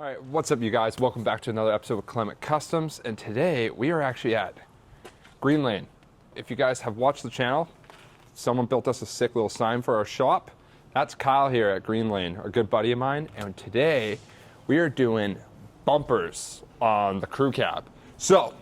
All right, what's up you guys? Welcome back to another episode of Climate Customs, and today we are actually at Green Lane. If you guys have watched the channel, someone built us a sick little sign for our shop. That's Kyle here at Green Lane, a good buddy of mine, and today we are doing bumpers on the crew cab. So,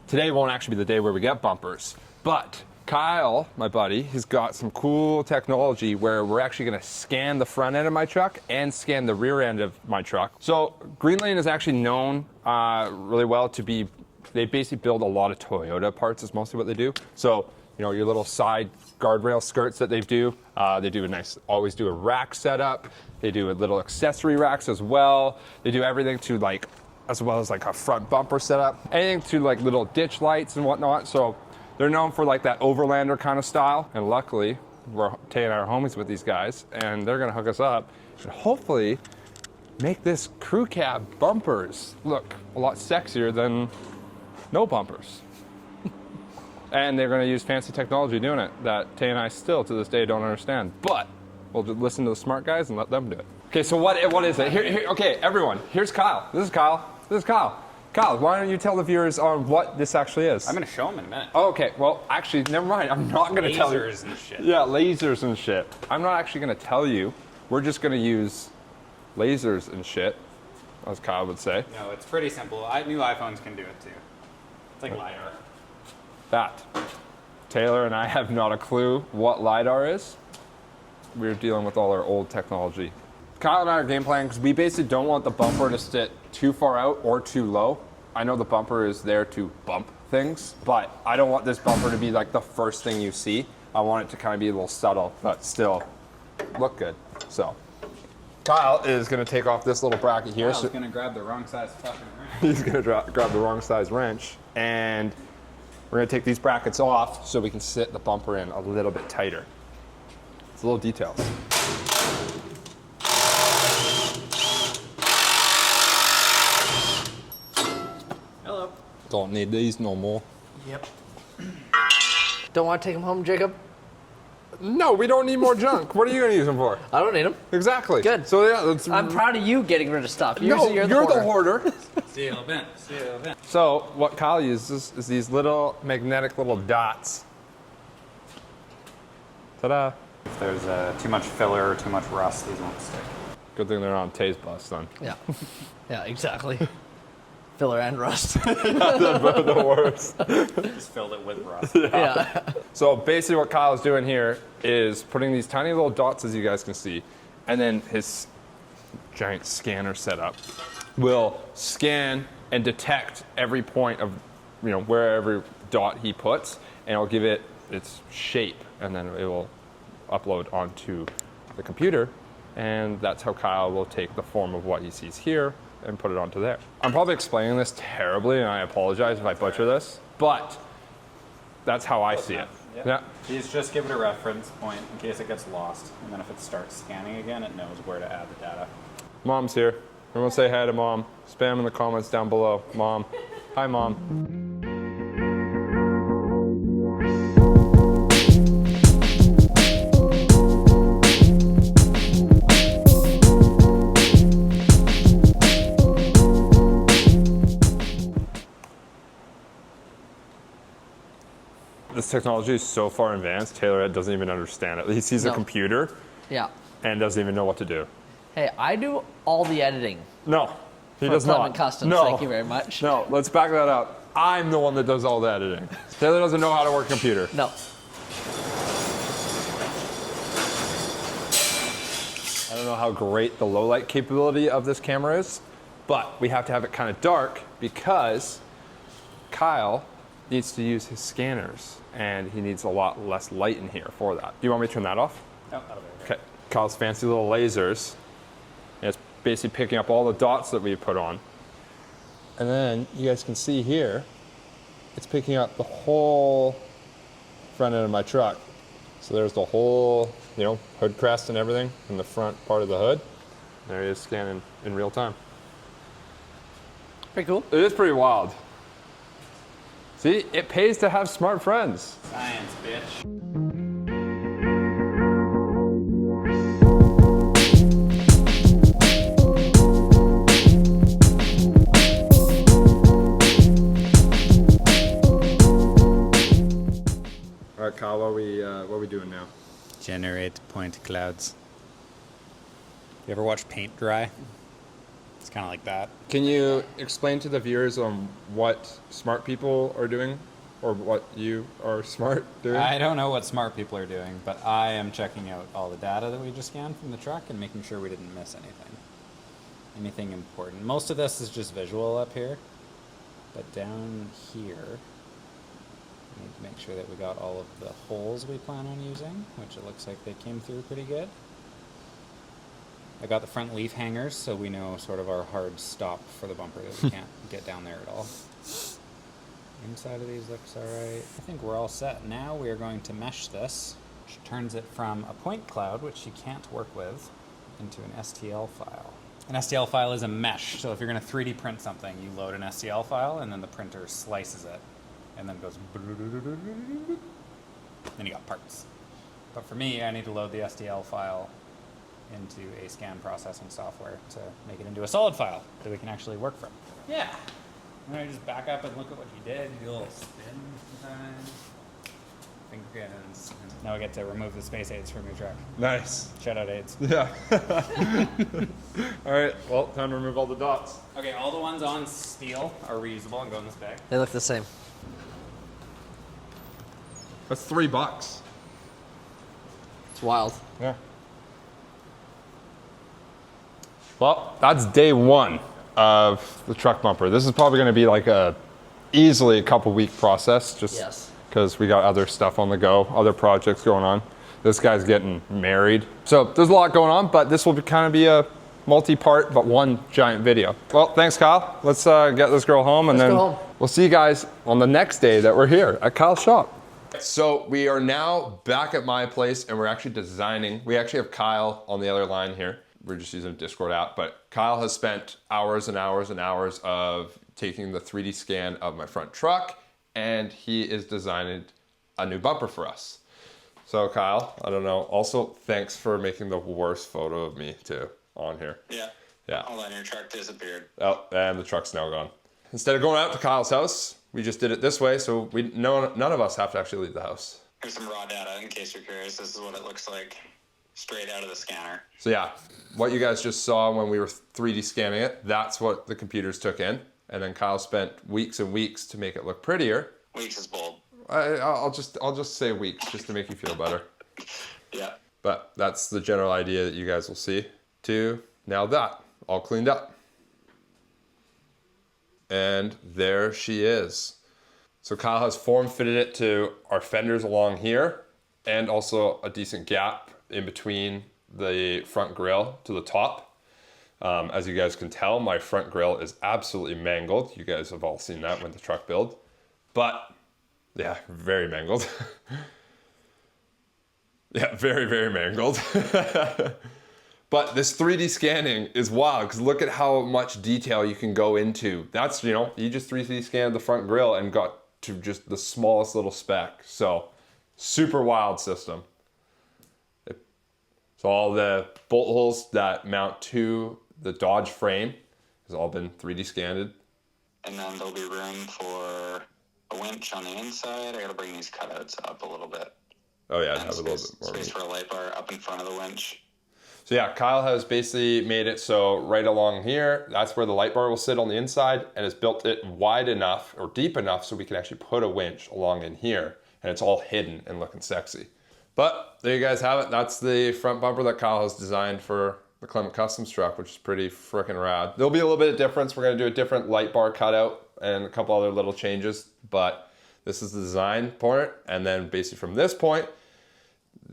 today won't actually be the day where we get bumpers, but Kyle, my buddy, has got some cool technology where we're actually going to scan the front end of my truck and scan the rear end of my truck. So Green Lane is actually known really well to be, they basically build a lot of Toyota parts is mostly what they do. So, you know, your little side guardrail skirts that they do a nice, always do a rack setup. They do a little accessory racks as well. They do everything to like, as well as like a front bumper setup, anything to like little ditch lights and whatnot. So they're known for like that overlander kind of style, and luckily we're taking our homies with these guys, and they're gonna hook us up and hopefully make this crew cab bumpers look a lot sexier than no bumpers. And they're gonna use fancy technology doing it that Tay and I still to this day don't understand, but we'll just listen to the smart guys and let them do it. Okay, so what is it? Here, okay, everyone, here's Kyle. This is Kyle. This is Kyle. Kyle, why don't you tell the viewers on what this actually is? I'm going to show them in a minute. Oh, okay, well, actually, never mind. I'm not going to tell you. Lasers and shit. Yeah, lasers and shit. I'm not actually going to tell you. We're just going to use lasers and shit, as Kyle would say. No, it's pretty simple. New iPhones can do it too. It's like LiDAR. That. Taylor and I have not a clue what LiDAR is. We're dealing with all our old technology. Kyle and I are game planning because we basically don't want the bumper to sit too far out or too low. I know the bumper is there to bump things, but I don't want this bumper to be like the first thing you see. I want it to kind of be a little subtle, but still look good. So, Kyle is going to take off this little bracket here. Kyle's going to grab the wrong size fucking wrench. He's going to grab the wrong size wrench, and we're going to take these brackets off so we can sit the bumper in a little bit tighter. It's a little details. Don't need these no more. Yep. Don't want to take them home, Jacob? No, we don't need more junk. What are you going to use them for? I don't need them. Exactly. Good. So yeah, I'm proud of you getting rid of stuff. You're the hoarder. Seal event. Seal event. So what Kyle uses is these little magnetic little dots. Ta-da. If there's too much filler or too much rust, these won't stick. Good thing they're not on Tay's bus then. Yeah. Yeah, exactly. Filler and rust. The worst. Just filled it with rust. Yeah. So basically what Kyle's doing here is putting these tiny little dots, as you guys can see, and then his giant scanner setup will scan and detect every point of, you know, wherever dot he puts, and it'll give it its shape, and then it will upload onto the computer, and that's how Kyle will take the form of what he sees here and put it onto there. I'm probably explaining this terribly, and I apologize if I butcher this, but that's how I see it. Yep. Yeah. Please just give it a reference point in case it gets lost, and then if it starts scanning again, it knows where to add the data. Mom's here. Everyone say hi to Mom. Spam in the comments down below. Mom. Hi, Mom. This technology is so far advanced, Taylor doesn't even understand it. He sees a computer Yeah. and doesn't even know what to do. Hey, I do all the editing. No, he for does not. Climate Customs. No. Thank you very much. No, let's back that up. I'm the one that does all the editing. Taylor doesn't know how to work a computer. No. I don't know how great the low light capability of this camera is, but we have to have it kind of dark because Kyle needs to use his scanners, and he needs a lot less light in here for that. Do you want me to turn that off? Oh, that'll be Okay. Kyle's fancy little lasers. And it's basically picking up all the dots that we put on. And then you guys can see here, it's picking up the whole front end of my truck. So there's the whole, you know, hood crest and everything in the front part of the hood. There he is scanning in real time. Pretty cool. It is pretty wild. See, it pays to have smart friends. Science, bitch. Kyle, what are we doing now? Generate point clouds. You ever watch paint dry? It's kind of like that. Can you explain to the viewers on what smart people are doing, or what you are smart doing? I don't know what smart people are doing, but I am checking out all the data that we just scanned from the truck and making sure we didn't miss anything important. Most of this is just visual up here, but down here, we need to make sure that we got all of the holes we plan on using, which it looks like they came through pretty good. I got the front leaf hangers, so we know sort of our hard stop for the bumper that we can't get down there at all. Inside of these looks alright. I think we're all set. Now we are going to mesh this, which turns it from a point cloud, which you can't work with, into an STL file. An STL file is a mesh, so if you're going to 3D print something, you load an STL file, and then the printer slices it, and then goes, then you got parts. But for me, I need to load the STL file into a scan processing software to make it into a solid file that we can actually work from. Yeah. And I just back up and look at what you did. You do a little spin sometimes. Finger guns. Now we get to remove the space aids from your truck. Nice. Shout out aids. Yeah. All right. Well, time to remove all the dots. Okay, all the ones on steel are reusable and go in this bag. They look the same. That's $3. It's wild. Yeah. Well, that's day one of the truck bumper. This is probably going to be like easily a couple week process, just because we got other stuff on the go, other projects going on. This guy's getting married. So there's a lot going on, but this will kind of be a multi-part, but one giant video. Well, thanks, Kyle. Let's get this girl home, and then we'll see you guys on the next day that we're here at Kyle's shop. So we are now back at my place, and we're actually designing. We actually have Kyle on the other line here. We're just using a Discord app, but Kyle has spent hours and hours and hours of taking the 3D scan of my front truck, and he is designing a new bumper for us. So Kyle, I don't know, also thanks for making the worst photo of me too on here. Yeah. Yeah. All that in your truck disappeared. Oh, and the truck's now gone. Instead of going out to Kyle's house, we just did it this way, so none of us have to actually leave the house. Here's some raw data in case you're curious. This is what it looks like straight out of the scanner. So yeah, what you guys just saw when we were 3D scanning it, that's what the computers took in. And then Kyle spent weeks and weeks to make it look prettier. Weeks is bold. I'll just say weeks just to make you feel better. Yeah. But that's the general idea that you guys will see. Now that, all cleaned up. And there she is. So Kyle has form fitted it to our fenders along here, and also a decent gap in between the front grille to the top. As you guys can tell, my front grille is absolutely mangled. You guys have all seen that when the truck build. But yeah, very mangled. Yeah, very, very mangled. But this 3D scanning is wild, because look at how much detail you can go into. That's, you just 3D scanned the front grille and got to just the smallest little speck. So super wild system. So all the bolt holes that mount to the Dodge frame has all been 3D scanned. And then there'll be room for a winch on the inside. I gotta bring these cutouts up a little bit. Oh yeah, and have a little bit more space for a light bar up in front of the winch. So yeah, Kyle has basically made it so right along here, that's where the light bar will sit on the inside, and has built it wide enough or deep enough so we can actually put a winch along in here, and it's all hidden and looking sexy. But there you guys have it. That's the front bumper that Kyle has designed for the Clement Customs truck, which is pretty freaking rad. There'll be a little bit of difference. We're gonna do a different light bar cutout and a couple other little changes, but this is the design part. And then basically from this point,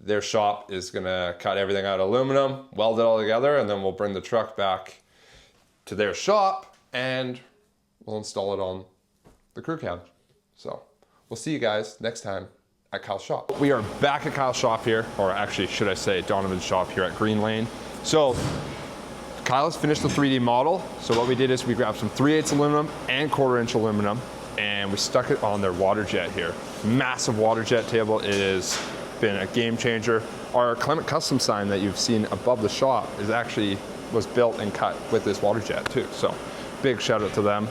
their shop is gonna cut everything out of aluminum, weld it all together, and then we'll bring the truck back to their shop and we'll install it on the crew cab. So we'll see you guys next time at Kyle's shop. We are back at Kyle's shop here, or actually should I say Donovan's shop here at Green Lane. So Kyle has finished the 3D model. So what we did is we grabbed some 3/8 aluminum and 1/4" aluminum, and we stuck it on their water jet here. Massive water jet table. It has been a game changer. Our Clement Custom sign that you've seen above the shop was built and cut with this water jet too. So big shout out to them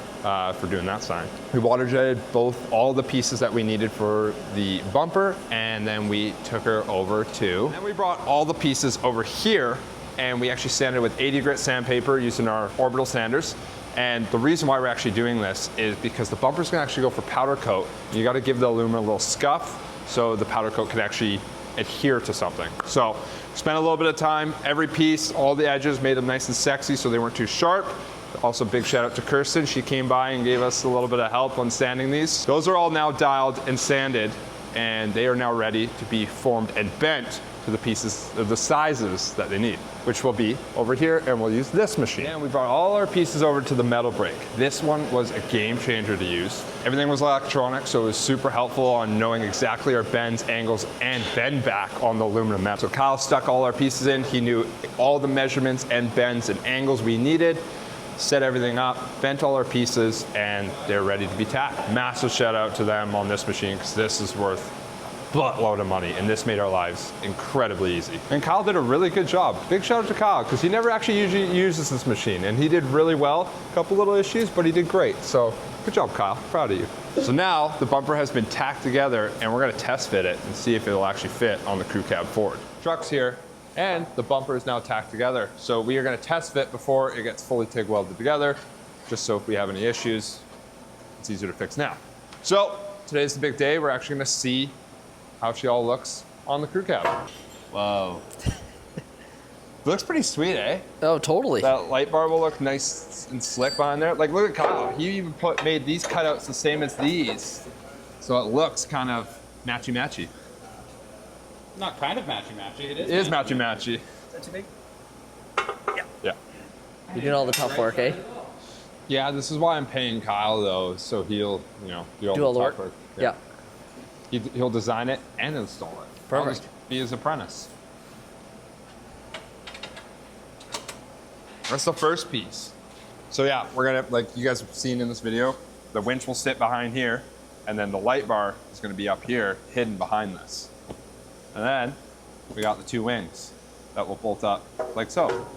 for doing that sign. We water jetted all the pieces that we needed for the bumper, and then we took her over to, and then we brought all the pieces over here, and we actually sanded with 80 grit sandpaper using our orbital sanders. And the reason why we're actually doing this is because the bumper's gonna actually go for powder coat. You gotta give the aluminum a little scuff so the powder coat can actually adhere to something. So spent a little bit of time, every piece, all the edges, made them nice and sexy so they weren't too sharp. Also big shout out to Kirsten. She came by and gave us a little bit of help on sanding these. Those are all now dialed and sanded, and they are now ready to be formed and bent to the pieces of the sizes that they need, which will be over here, and we'll use this machine. And we brought all our pieces over to the metal brake. This one was a game changer to use. Everything was electronic, so it was super helpful on knowing exactly our bends, angles, and bend back on the aluminum metal. So Kyle stuck all our pieces in. He knew all the measurements and bends and angles we needed, set everything up, bent all our pieces, and they're ready to be tacked. Massive shout out to them on this machine, because this is worth buttload of money, and this made our lives incredibly easy. And Kyle did a really good job. Big shout out to Kyle, because he never actually usually uses this machine, and he did really well. A couple little issues, but he did great. So good job, Kyle. Proud of you. So now the bumper has been tacked together, and we're gonna test fit it and see if it'll actually fit on the crew cab forward. Truck's here, and the bumper is now tacked together. So we are gonna test fit before it gets fully TIG welded together, just so if we have any issues, it's easier to fix now. So today's the big day. We're actually gonna see how she all looks on the crew cab. Whoa. Looks pretty sweet, eh? Oh, totally. That light bar will look nice and slick behind there. Like, look at Kyle. He even made these cutouts the same as these. So it looks kind of matchy-matchy. Not kind of matchy-matchy, it is. It is matchy-matchy. Is that too big? Yeah. You did all the tough work, eh? Yeah, this is why I'm paying Kyle, though, so he'll, do all the tough work. Yeah. He'll design it and install it. I'll Perfect. just be his apprentice. That's the first piece. So yeah, we're gonna, like you guys have seen in this video, the winch will sit behind here, and then the light bar is gonna be up here, hidden behind this. And then we got the two wings that will bolt up like so.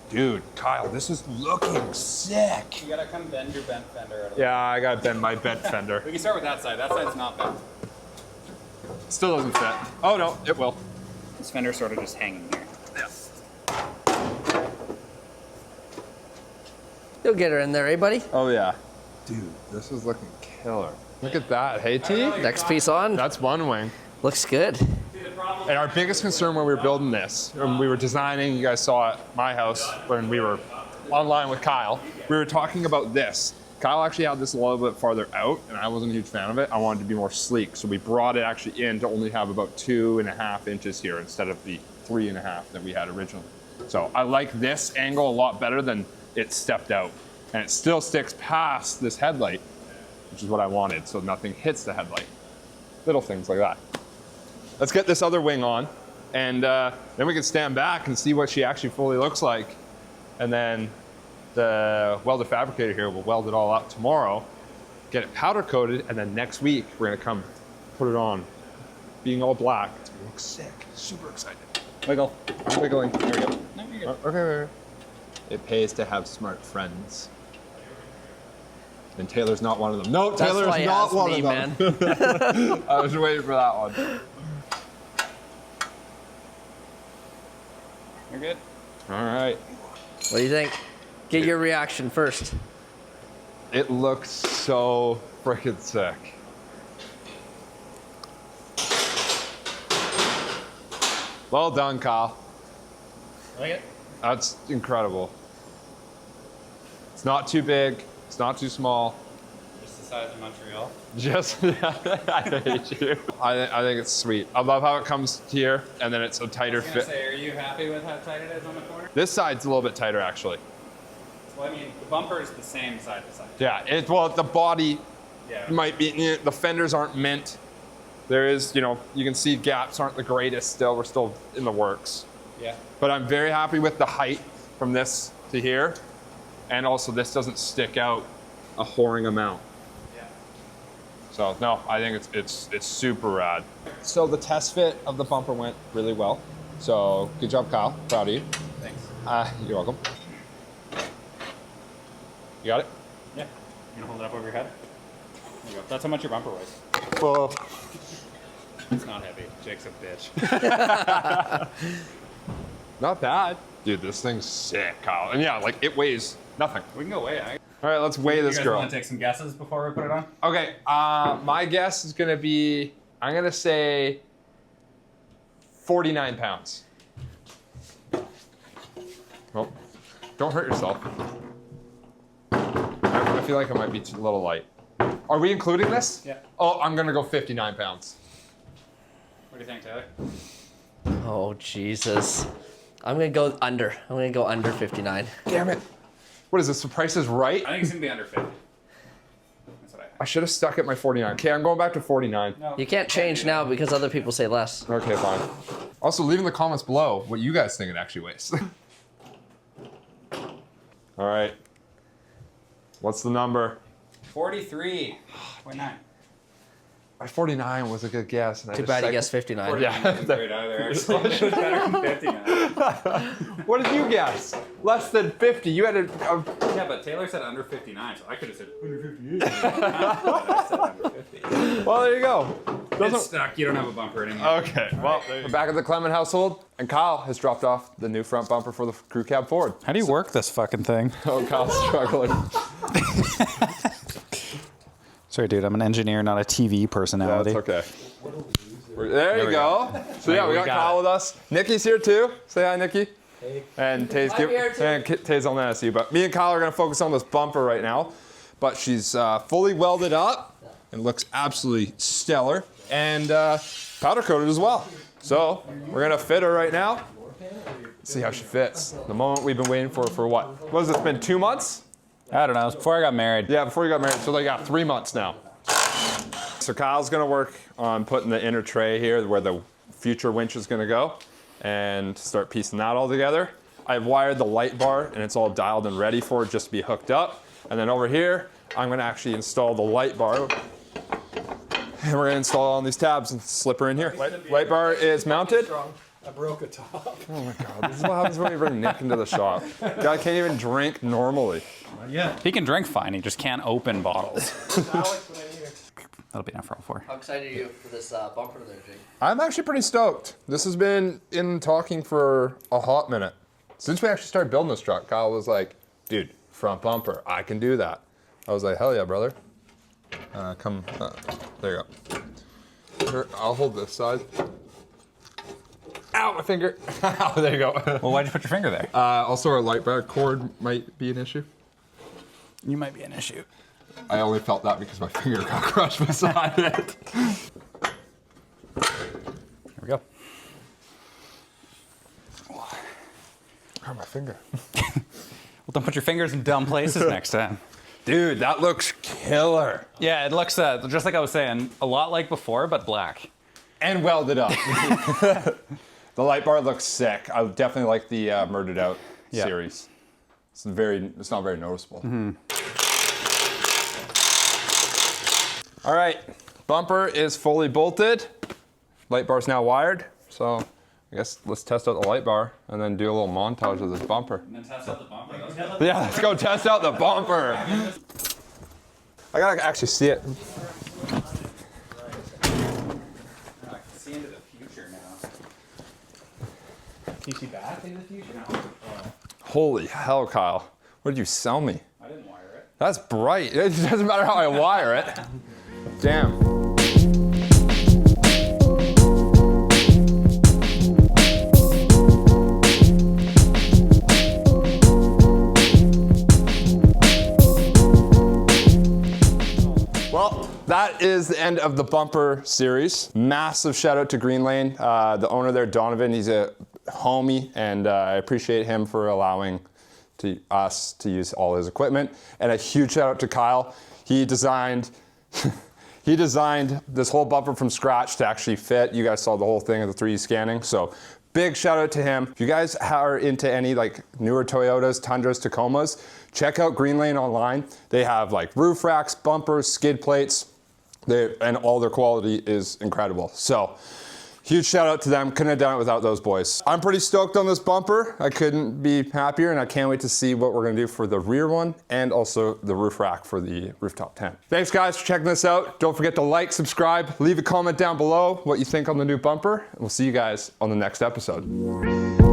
Dude, Kyle, this is looking sick. You gotta come bend your bent fender a little. Yeah, I gotta bend my bent fender. We can start with that side. That side's not bent. Still doesn't fit. Oh no, it will. This fender's sort of just hanging here. You'll get her in there, eh, buddy? Oh yeah. Dude, this is looking killer. Look at that, hey T? Next piece on. That's one wing. Looks good. And our biggest concern when we were building this, when we were designing, you guys saw at my house when we were online with Kyle, we were talking about this. Kyle actually had this a little bit farther out, and I wasn't a huge fan of it. I wanted it to be more sleek, so we brought it actually in to only have about 2.5 inches here instead of the 3.5 that we had originally. So I like this angle a lot better than it stepped out. And it still sticks past this headlight, which is what I wanted, so nothing hits the headlight. Little things like that. Let's get this other wing on, and then we can stand back and see what she actually fully looks like. And then the welder fabricator here will weld it all up tomorrow, get it powder coated, and then next week we're gonna come put it on, being all black. It's gonna look sick. Super excited. Wiggle. I'm wiggling. There we go. No, you're good. Okay. It pays to have smart friends. And Taylor's not one of them. No, That's Taylor's why you not asked one me, of them. I was waiting for that one. You're good. All right. What do you think? Get your reaction first. It looks so freaking sick. Well done, Kyle. Like it? That's incredible. It's not too big. It's not too small. Just the size of Montreal. Just, I hate you. I think it's sweet. I love how it comes here, and then it's a tighter I was gonna fit. say, are you happy with how tight it is on the corner? This side's a little bit tighter, actually. Well, I mean, the bumper is the same side to side. Yeah, well, the body Yeah. might be, the fenders aren't mint. There is, you can see gaps aren't the greatest still. We're still in the works. Yeah. But I'm very happy with the height from this to here. And also this doesn't stick out a whoring amount. Yeah. So no, I think it's super rad. So the test fit of the bumper went really well. So good job, Kyle. Proud of you. Thanks. You're welcome. got it? Yeah. You gonna hold it up over your head? There you go. That's how much your bumper weighs. Well, It's not heavy. Jake's a bitch. not bad. Dude, this thing's sick, Kyle. And yeah, like it weighs nothing. We can go weigh it. All right, let's weigh You this guys girl. want to take some guesses before we put it on? Okay, my guess is gonna be, I'm gonna say 49 pounds. Well, don't hurt yourself. I feel like it might be a little light. Are we including this? Yeah. Oh, I'm gonna go 59 pounds. What do you think, Taylor? Oh, Jesus. I'm going to go under. I'm going to go under 59. Damn it. What is this, the price is right? I think it's gonna be under 50. That's what I think. I should have stuck at my 49. Okay, I'm going back to 49. No, You can't change now because other people say less. Okay, fine. Also, leave in the comments below what you guys think it actually weighs. All right. What's the number? 43.9. My 49 was a good guess. And Too bad you guessed 59. Yeah. Right out of there, actually. It was better than 59. What did you guess? Less than 50. You had a Yeah, but Taylor said under 59, so I could have said under 58. I said under 50. well, there you go. It's stuck. You don't have a bumper anymore. Okay. Well, we're back at the Clement household, and Kyle has dropped off the new front bumper for the crew cab Ford. How do you work this fucking thing? Oh, Kyle's struggling. Sorry, dude. I'm an engineer, not a TV personality. That's okay. There you we go. So yeah, we got Kyle it. with us. Nikki's here too. Say hi, Nikki. Hey. And Tay's here too. and Tay's on that you, but me and Kyle are gonna focus on this bumper right now. But she's fully welded up and looks absolutely stellar, and powder coated as well. So we're gonna fit her right now. See how she fits. The moment we've been waiting for what? What has this been? 2 months? I don't know. It was before I got married. Yeah, before you got married. So they got 3 months now. So Kyle's gonna work on putting the inner tray here where the future winch is gonna go and start piecing that all together. I've wired the light bar and it's all dialed and ready for it just to be hooked up. And then over here, I'm gonna actually install the light bar. And we're gonna install it on these tabs and slip her in here. Light bar is mounted. I broke a top. Oh my God, this is what happens when you bring Nick into the shop. Guy can't even drink normally. Yeah. He can drink fine. He just can't open bottles. Alex, when I'm here. That'll be enough for all four. How excited are you for this bumper there, Jake? I'm actually pretty stoked. This has been in talking for a hot minute. Since we actually started building this truck, Kyle was like, dude, front bumper, I can do that. I was like, hell yeah, brother. There you go. Here, I'll hold this side. Ow, my finger. Ow, there you go. Well, why'd you put your finger there? Also, our light bar cord might be an issue. You might be an issue. I only felt that because my finger got crushed beside it. Here we go. Oh, my finger. Well, don't put your fingers in dumb places next time. Dude, that looks killer. Yeah, it looks just like I was saying, a lot like before, but black. And welded up. The light bar looks sick. I definitely like the Murdered Out series. It's not very noticeable. All right, bumper is fully bolted. Light bar's now wired. So I guess let's test out the light bar and then do a little montage of this bumper. And then test out the bumper. Yeah, let's go test out the bumper. I gotta actually see it. I can see into the future now. Can you see back into the future? Holy hell, Kyle. What did you sell me? I didn't wire it. That's bright. It doesn't matter how I wire it. Damn. Well, that is the end of the bumper series. Massive shout out to Green Lane. The owner there, Donovan, he's a homie, and I appreciate him for allowing us to use all his equipment. And a huge shout out to Kyle. He designed this whole bumper from scratch to actually fit. You guys saw the whole thing of the 3D scanning. So big shout out to him. If you guys are into any like newer Toyotas, Tundras, Tacomas, check out Green Lane online. They have like roof racks, bumpers, skid plates, and all their quality is incredible. So Huge shout out to them. Couldn't have done it without those boys. I'm pretty stoked on this bumper. I couldn't be happier, and I can't wait to see what we're gonna do for the rear one and also the roof rack for the rooftop tent. Thanks guys for checking this out. Don't forget to like, subscribe, leave a comment down below what you think on the new bumper, and we'll see you guys on the next episode.